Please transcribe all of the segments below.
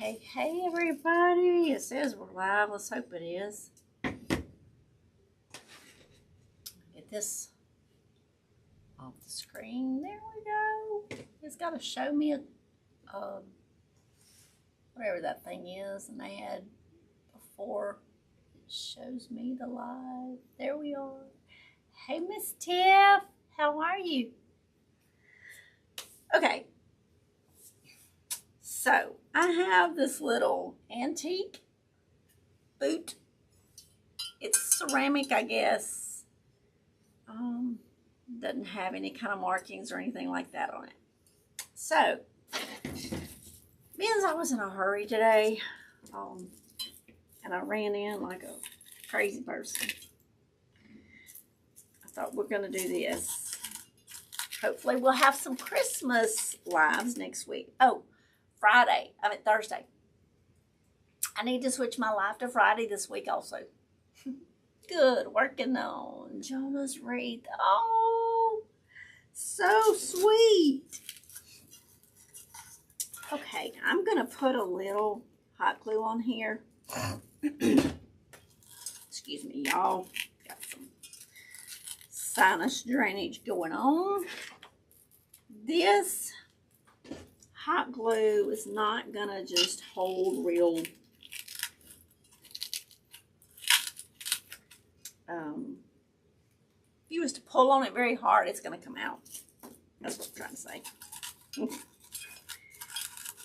Hey everybody, it says we're live. Let's hope it is. Get this off the screen. There we go. It's got to show me a whatever that thing is, and they had before. It shows me the live. There we are. Hey Miss Tiff, how are you? Okay. So, I have this little antique boot. It's ceramic, I guess. Doesn't have any kind of markings or anything like that on it. So, because I was in a hurry today, and I ran in like a crazy person, I thought we're going to do this. Hopefully, we'll have some Christmas lives next week. Oh, Thursday. I need to switch my live to Friday this week also. Good, working on Jonah's Wreath. Oh, so sweet. Okay, I'm going to put a little hot glue on here. Excuse me, y'all. Got some sinus drainage going on. This hot glue is not gonna just hold real if you was to pull on it very hard, it's gonna come out. That's what I'm trying to say.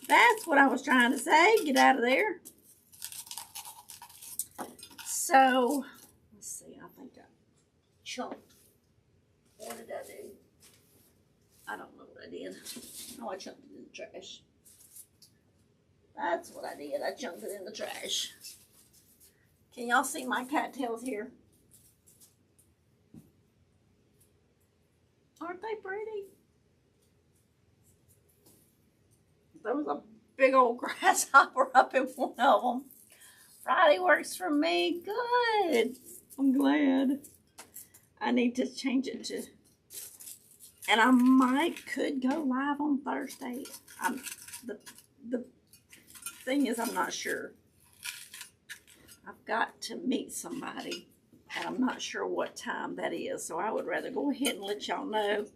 That's what I was trying to say. Get out of there. So let's see, I think I chunked. What did I do? I don't know what I did. Oh, I chunked it in the trash. That's what I did. I chunked it in the trash. Can y'all see my cattails here? Aren't they pretty? There was a big old grasshopper up in one of them. Friday works for me. Good. I'm glad. I need to change it to... And I could go live on Thursday. The thing is, I'm not sure. I've got to meet somebody, and I'm not sure what time that is. So I would rather go ahead and let y'all know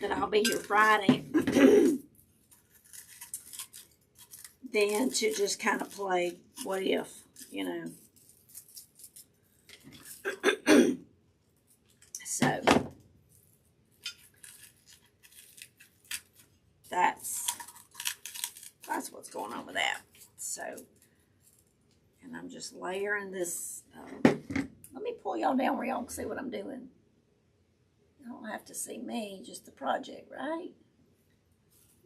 that I'll be here Friday than to just kind of play what if, you know. So that's what's going on with that. So, and I'm just layering this. Let me pull y'all down where y'all can see what I'm doing. You don't have to see me, just the project, right?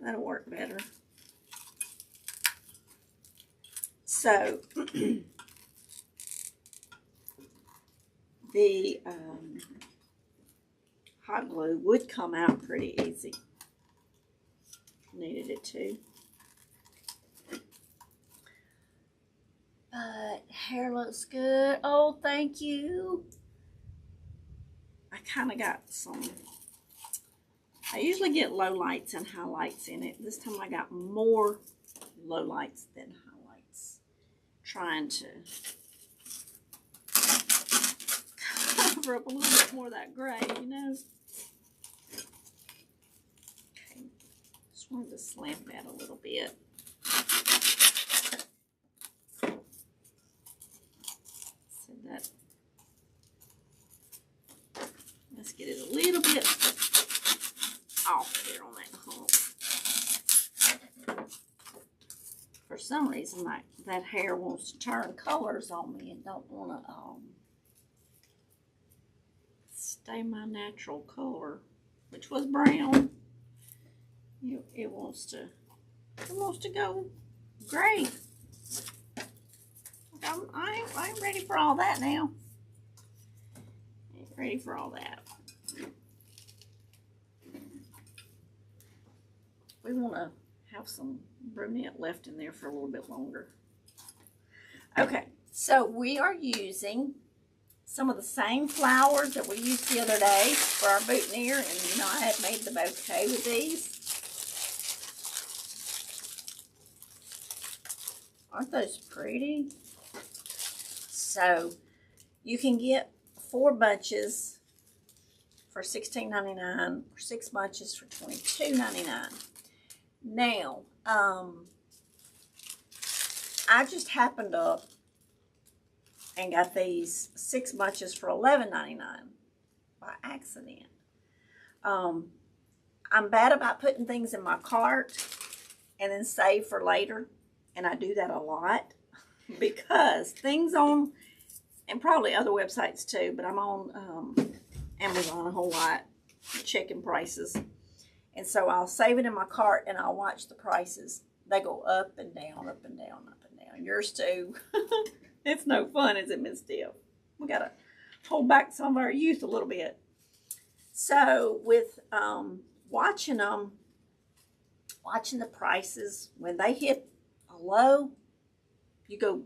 That'll work better. So, the hot glue would come out pretty easy. Needed it to. But hair looks good. Oh, thank you. I kind of got some. I usually get low lights and highlights in it. This time I got more low lights than highlights. Trying to cover up a little bit more of that gray, you know. Okay. Just wanted to slant that a little bit. That. Let's get it a little bit off there on that hump. For some reason, that hair wants to turn colors on me and don't want to stay my natural color, which was brown. It wants to go gray. I ain't ready for all that now. Ain't ready for all that. We want to have some brunette left in there for a little bit longer. Okay, so we are using some of the same flowers that we used the other day for our boutonniere, and you know I had made the bouquet with these. Aren't those pretty? So you can get 4 bunches for $16.99 or 6 bunches for $22.99. Now, I just happened up and got these 6 bunches for $11.99 by accident. I'm bad about putting things in my cart and then save for later, and I do that a lot because things on, and probably other websites too, but I'm on Amazon a whole lot, checking prices, and so I'll save it in my cart and I'll watch the prices. They go up and down, up and down, up and down. Yours too. It's no fun, is it, Miss Dill? We gotta hold back some of our youth a little bit. So with watching them, watching the prices, when they hit a low, you go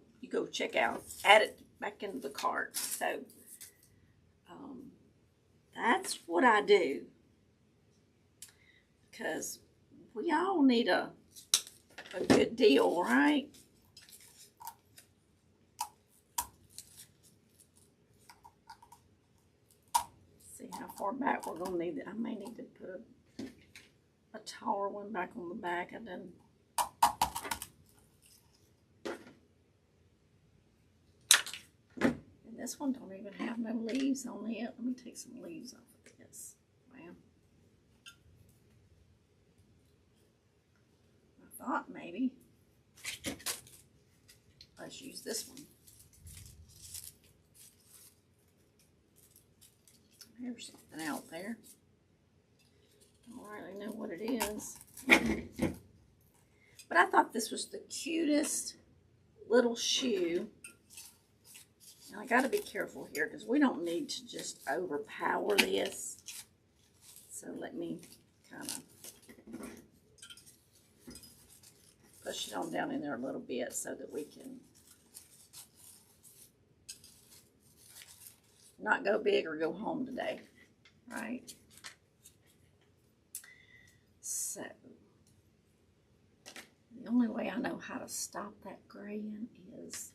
check out, add it back into the cart. So that's what I do, because we all need a good deal, right? See how far back we're gonna need it. I may need to put a taller one back on the back. I didn't. And this one don't even have no leaves on it. Let me take some leaves off of this. Wow. I thought maybe. Let's use this one. There's something out there. Don't really know what it is. But I thought this was the cutest little shoe. Now I got to be careful here because we don't need to just overpower this. So let me kind of push it on down in there a little bit so that we can not go big or go home today, right? So, the only way I know how to stop that graying is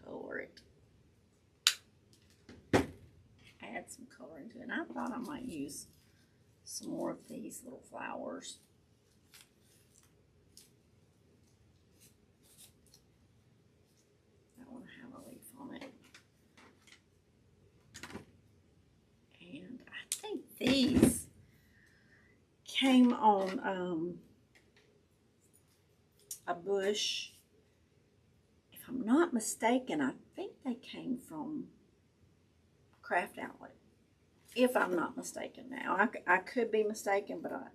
color it. Add some color into it. And I thought I might use some more of these little flowers. I want to have a leaf on it. And I think these came on a bush. If I'm not mistaken, I think they came from Craft Outlet. If I'm not mistaken now. I could be mistaken, but I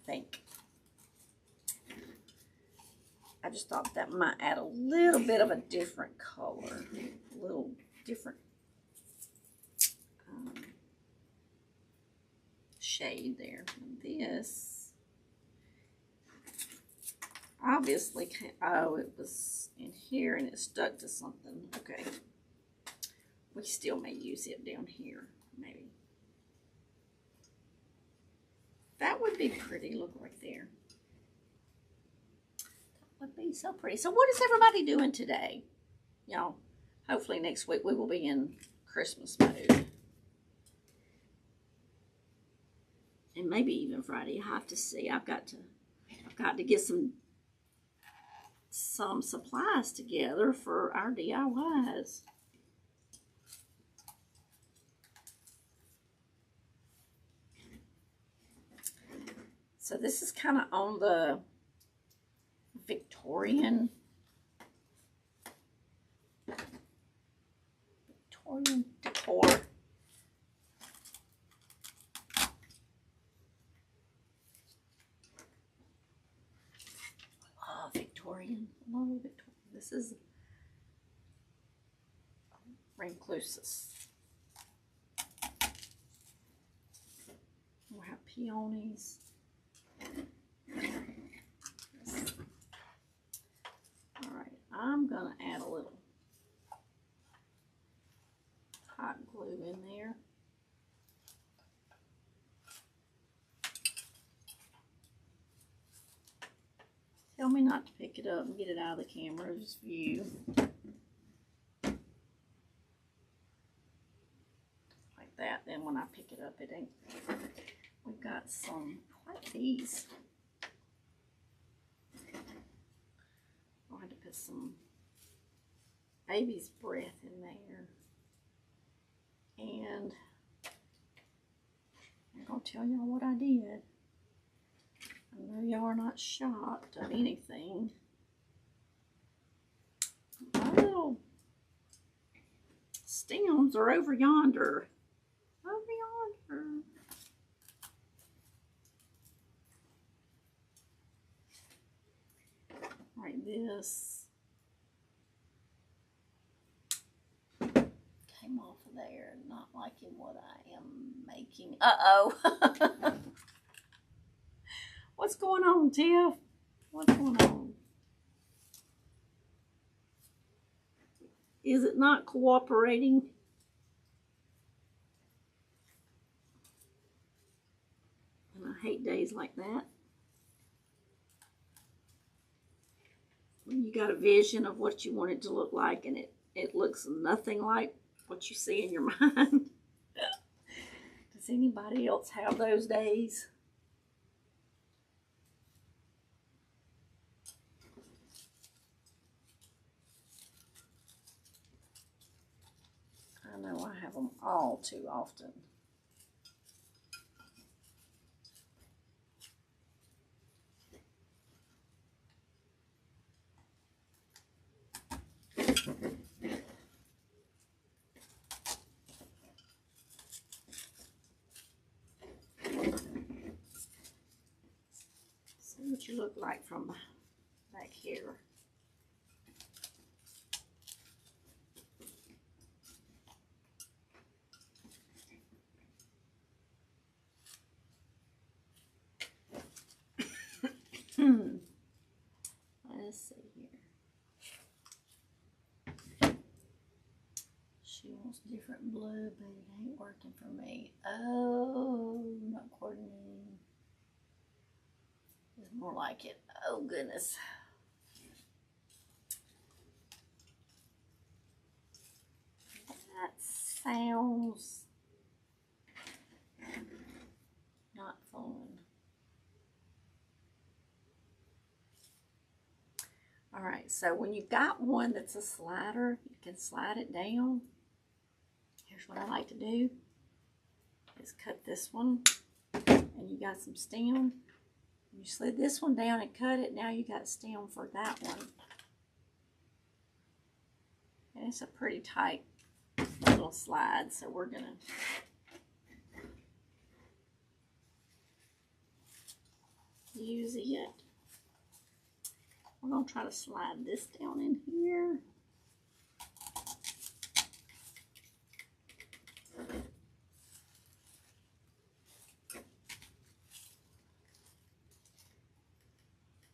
think. I just thought that might add a little bit of a different color. A little different shade there. And this obviously can't, oh, it was in here and it stuck to something. Okay. We still may use it down here, maybe. That would be pretty. Look right there. That would be so pretty. So what is everybody doing today? Y'all, hopefully next week we will be in Christmas mode. And maybe even Friday. I have to see. I've got to get some supplies together for our DIYs. So this is kind of on the Victorian decor. Oh, Victorian. Oh, Victorian. This is Rachelsuniquecrafts. We'll have peonies. All right, I'm gonna add a little hot glue in there. tell me not to pick it up and get it out of the camera's view. Like that. Then when I pick it up, it ain't. We've got some, I like these. I'll have to put some baby's breath in there. And I'm going to tell y'all what I did. I know y'all are not shocked of anything. My little stems are over yonder. Over yonder. Like this. Came off of there. Not liking what I am making. Uh-oh. What's going on, Tiff? What's going on? Is it not cooperating? And I hate days like that. When you got a vision of what you want it to look like and it looks nothing like what you see in your mind. Does anybody else have those days? I know I have them all too often. See what you look like from back here. Let's see here. She wants different blue, but it ain't working for me. Oh, not coordinating. It's more like it. Oh, goodness. That sounds not fun. All right, so when you've got one that's a slider, you can slide it down. Here's what I like to do, is cut this one, and you got some stem. You slid this one down and cut it, now you got stem for that one. And it's a pretty tight little slide, so we're gonna use it. We're going to try to slide this down in here.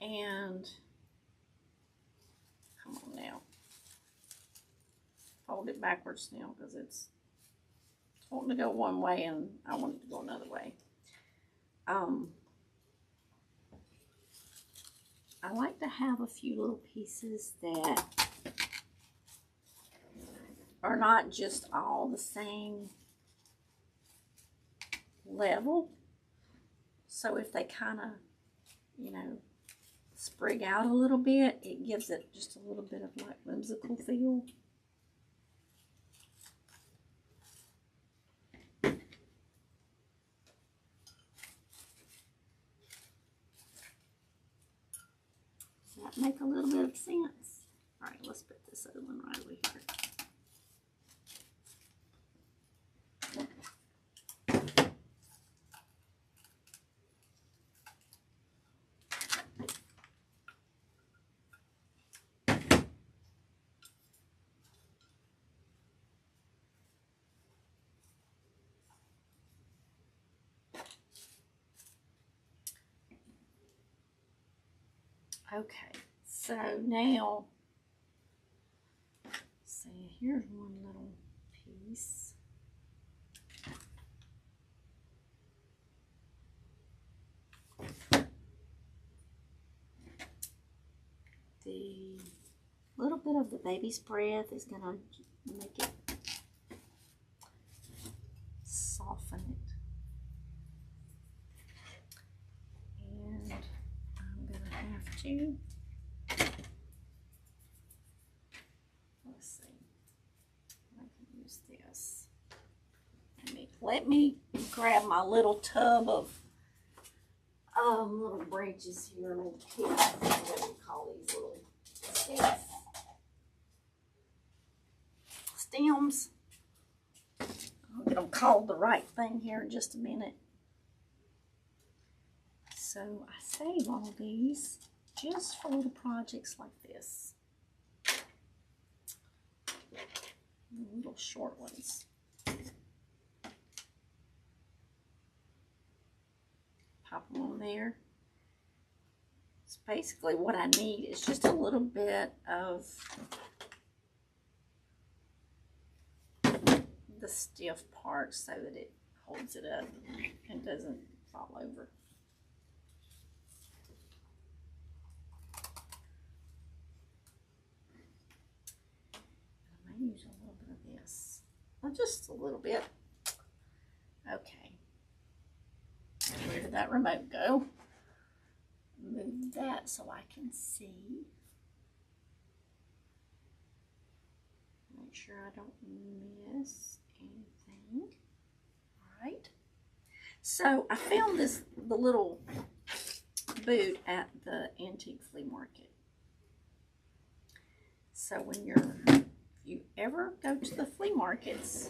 And come on now. Fold it backwards now because it's wanting to go one way and I want it to go another way. I like to have a few little pieces that are not just all the same level. So if they kind of, you know, sprig out a little bit, it gives it just a little bit of like whimsical feel. Does that make a little bit of sense? All right, let's put this other one right over here. Okay, so now, see, here's one little piece. bit of the baby's breath is going to make it soften it. And I'm going to have to, let's see, I can use this. Let me grab my little tub of little branches here, little tips, whatever you call these little sticks. Stems. I'll get them called the right thing here in just a minute. So I save all these just for little projects like this. Little short ones. Pop them on there. So basically what I need is just a little bit of the stiff part so that it holds it up and doesn't fall over. I may use a little bit of this. Well, just a little bit. Okay. Where did that remote go? Move that so I can see. Make sure I don't miss anything. All right. So I found the little boot at the antique flea market. So when if you ever go to the flea markets,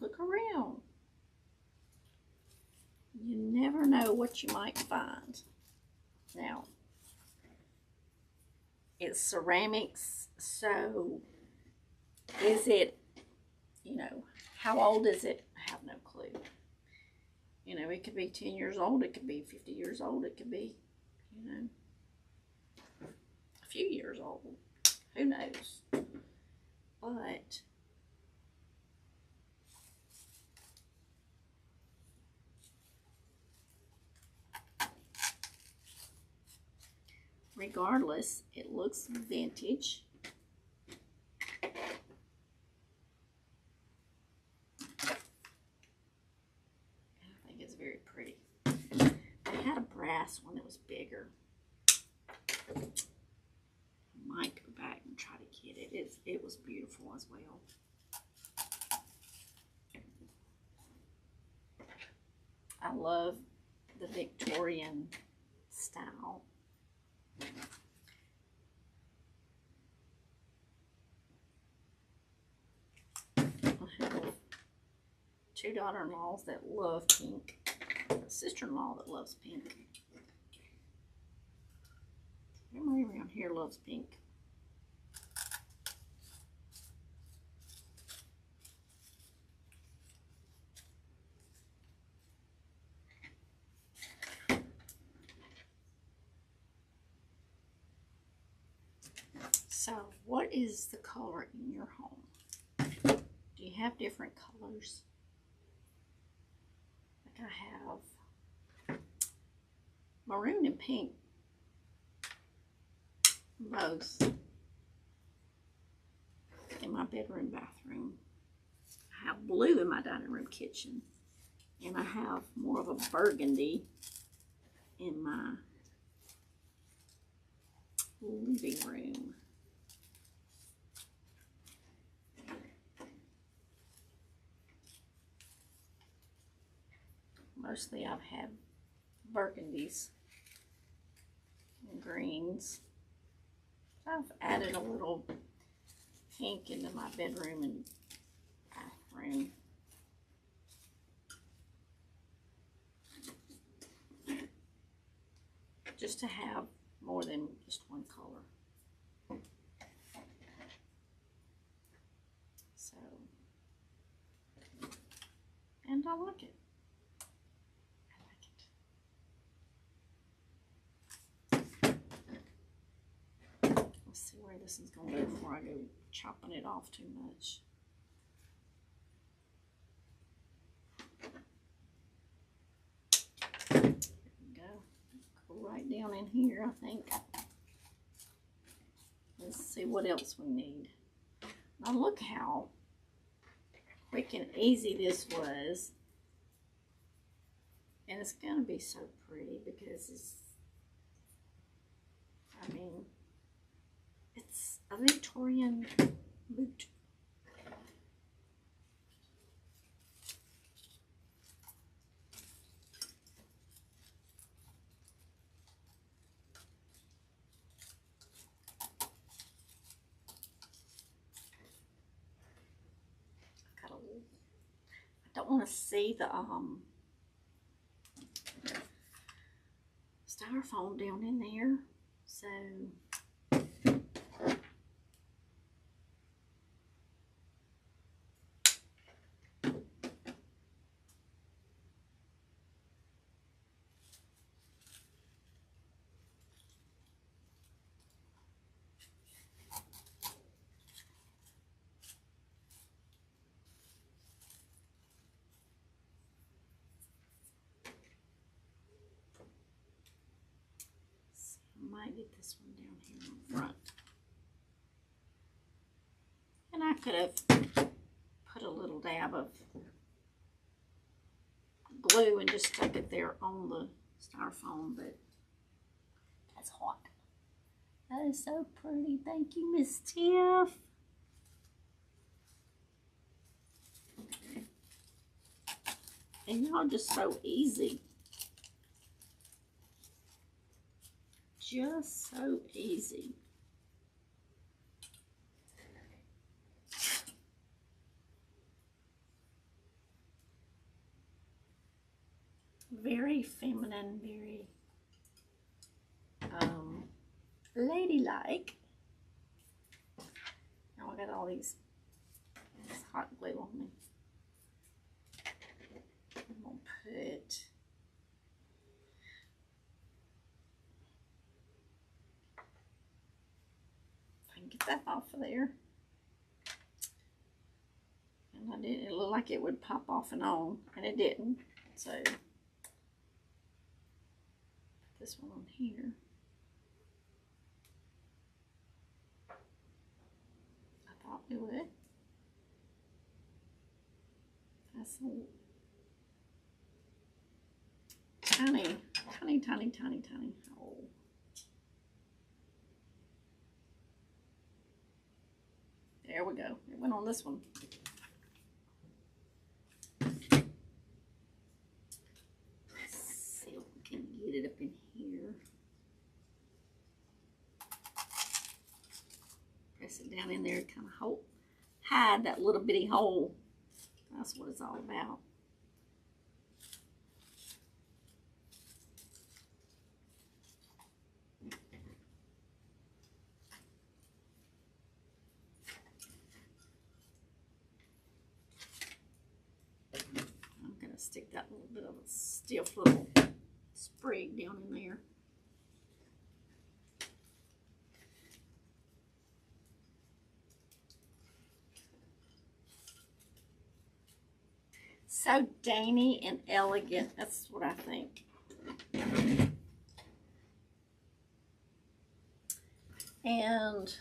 look around. You never know what you might find. Now, it's ceramics, so is it, how old is it? I have no clue. It could be 10 years old, it could be 50 years old, it could be, a few years old. Who knows? But regardless, it looks vintage. I think it's very pretty. I had a brass one that was bigger. I might go back and try to get it. It was beautiful as well. I love the Victorian style. I have two daughter-in-laws that love pink, a sister-in-law that loves pink. Everybody around here loves pink. So, what is the color in your home? Do you have different colors? Like I have maroon and pink, both in my bedroom, bathroom. I have blue in my dining room, kitchen, and I have more of a burgundy in my living room. Mostly I've had burgundies and greens. I've added a little pink into my bedroom and bathroom. Just to have more than just one color. So, and I like it. Let's see where this is going to go before I go chopping it off too much. There we go. Go right down in here, I think. Let's see what else we need. Now look how quick and easy this was. And it's going to be so pretty because it's a Victorian boot. I don't want to see the styrofoam down in there, so I might get this one down here in front. And I could have put a little dab of glue and just stuck it there on the styrofoam, but that's hot. That is so pretty. Thank you, Miss Tiff. And y'all, just so easy. Just so easy. Very feminine, very ladylike. Now I got all this hot glue on me. I'm gonna put get that off of there. And I did, it looked like it would pop off and on, and it didn't. So put this one on here. I thought it would. That's a tiny, tiny, tiny, tiny, tiny hole. There we go. It went on this one. Let's see if we can get it up in here. Press it down in there, kind of hide that little bitty hole. That's what it's all about. Stick that little bit of a stiff little sprig down in there. So dainty and elegant. That's what I think. And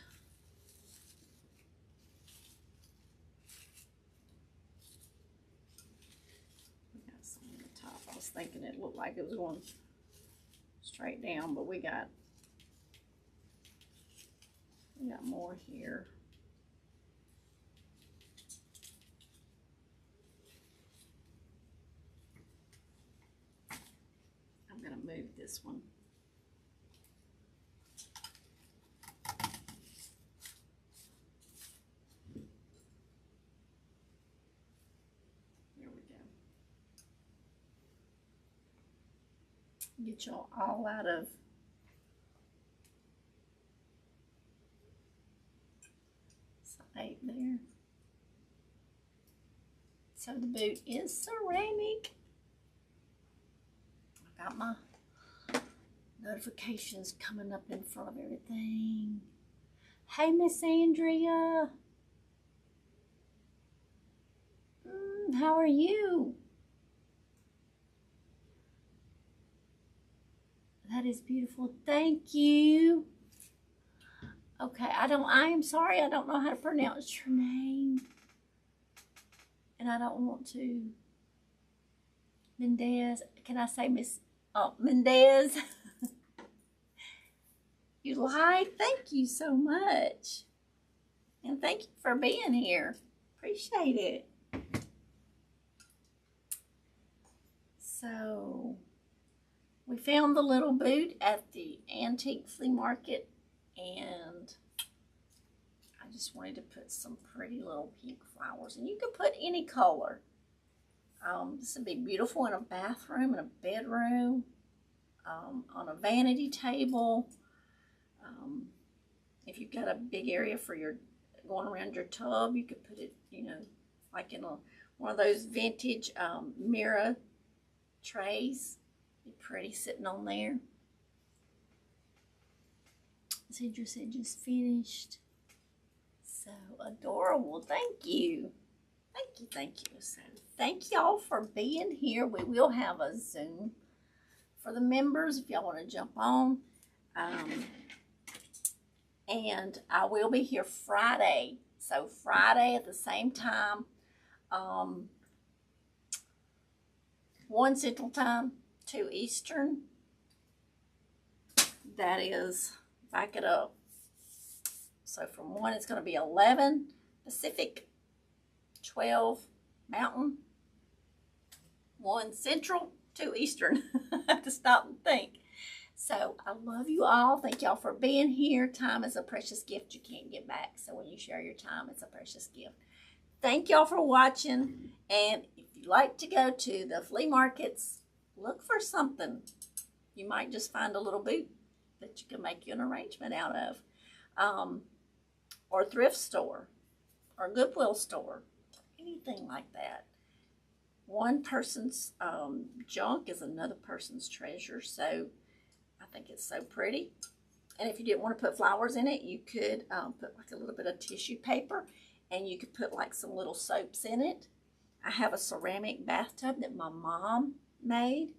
thinking it looked like it was going straight down, but we got more here. I'm going to move this one. Get y'all all out of sight there. So the boot is ceramic. I got my notifications coming up in front of everything. Hey, Miss Andrea. How are you? That is beautiful. Thank you. Okay, I am sorry, I don't know how to pronounce your name. And I don't want to. Mendez, can I say Miss Mendez? You lied? Thank you so much. And thank you for being here. Appreciate it. So, we found the little boot at the antique flea market, and I just wanted to put some pretty little pink flowers, and you can put any color. This would be beautiful in a bathroom, in a bedroom, on a vanity table. If you've got a big area for your going around your tub, you could put it, you know, like in one of those vintage mirror trays. Be pretty sitting on there. Cedra said just finished. So adorable. Thank you. Thank you. Thank you. So thank y'all for being here. We will have a Zoom for the members if y'all want to jump on. And I will be here Friday. So Friday at the same time. 1 Central Time, 2 Eastern. That is, back it up. So from 1, it's going to be 11 Pacific, 12 Mountain, 1 Central, 2 Eastern. I have to stop and think. So I love you all. Thank y'all for being here. Time is a precious gift you can't get back. So when you share your time, it's a precious gift. Thank y'all for watching. And if you like to go to the flea markets, look for something. You might just find a little boot that you can make you an arrangement out of. Or thrift store, or Goodwill store, anything like that. One person's junk is another person's treasure, so I think it's so pretty. And if you didn't want to put flowers in it, you could put like a little bit of tissue paper, and you could put like some little soaps in it. I have a ceramic bathtub that my mom made,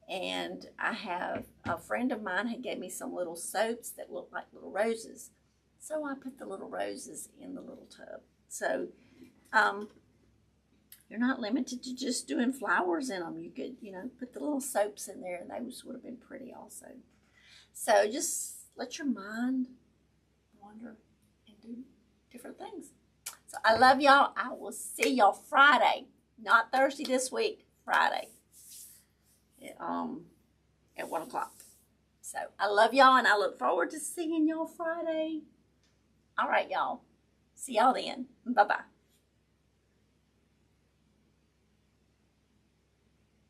and I have a friend of mine who gave me some little soaps that look like little roses. So I put the little roses in the little tub. So you're not limited to just doing flowers in them. You could, you know, put the little soaps in there, and those would have been pretty also. So just let your mind wander and do different things. So I love y'all. I will see y'all Friday, not Thursday this week, Friday at 1 o'clock. So I love y'all, and I look forward to seeing y'all Friday. All right, y'all. See y'all then. Bye-bye.